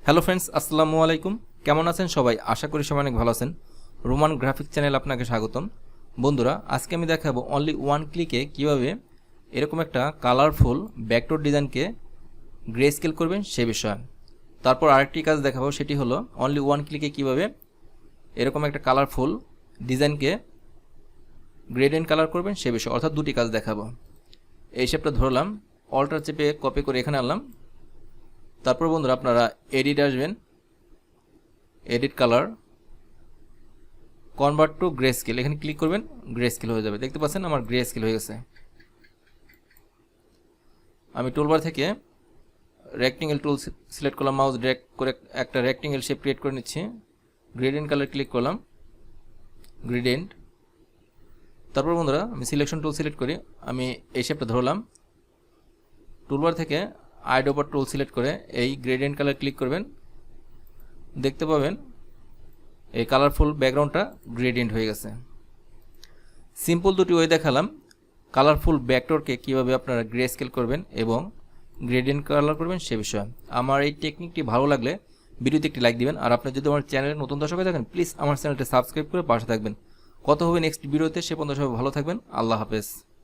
Hello friends, আসসালামু আলাইকুম। কেমন আছেন সবাই? আশা করি সবাই অনেক ভালো আছেন। রোমান গ্রাফিক চ্যানেল আপনাকে স্বাগতম। বন্ধুরা, আজকে আমি দেখাবো অনলি ওয়ান ক্লিকে কিভাবে এরকম একটা কালারফুল ব্যাকডোর ডিজাইনকে গ্রে স্কেল করবেন সে বিষয়ে। তারপর আরেকটি কাজ দেখাবো, সেটি হলো অনলি ওয়ান ক্লিকে কিভাবে এরকম একটা কালারফুল ডিজাইনকে গ্রেডিয়েন্ট কালার করবেন সে বিষয়ে, অর্থাৎ দুটি কাজ দেখাবো। এই শেপটা ধরলাম, অল্টার চেপে কপি করে এখানে আনলাম। তারপর বন্ধুরা আপনারা এডিট আসবেন, edit colour, convert to grey scale, এখানে ক্লিক করবেন, গ্রে স্কেল হয়ে যাবে। দেখতে পাচ্ছেন আমার গ্রে স্কেল হয়ে গেছে। আমি টুলবার থেকে রেক্টেঙ্গেল টুল সিলেক্ট করলাম, মাউস ড্র্যাগ করে একটা রেক্টেঙ্গেল শেপ ক্রিয়েট করে নিচ্ছি। গ্রেডিয়েন্ট কালার ক্লিক করলাম, গ্রেডিয়েন্ট। তারপর বন্ধুরা আমি সিলেকশন টুল সিলেক্ট করি, আমি এই শেপটা ধরলাম। টুলবার থেকে আইডোবার টুল সিলেক্ট করে এই গ্রেডিয়েন্ট কালার ক্লিক করবেন। দেখতে পাবেন এই কালারফুল ব্যাকগ্রাউন্ডটা গ্রেডিয়েন্ট হয়ে গেছে। সিম্পল দুটি ওয়ে দেখালাম কালারফুল ব্যাকডোরকে কীভাবে আপনারা গ্রে স্কেল করবেন এবং গ্রেডিয়েন্ট কালার করবেন সে বিষয়ে। আমার এই টেকনিকটি ভালো লাগলে ভিডিওতে একটি লাইক দিবেন, আর আপনি যদি আমার চ্যানেলে নতুন দর্শক হয়ে থাকেন প্লিজ আমার চ্যানেলটি সাবস্ক্রাইব করে পাশে থাকবেন। কত হবে নেক্সট ভিডিওতে, সে পর্যন্ত সবাই ভালো থাকবেন। আল্লাহ হাফেজ।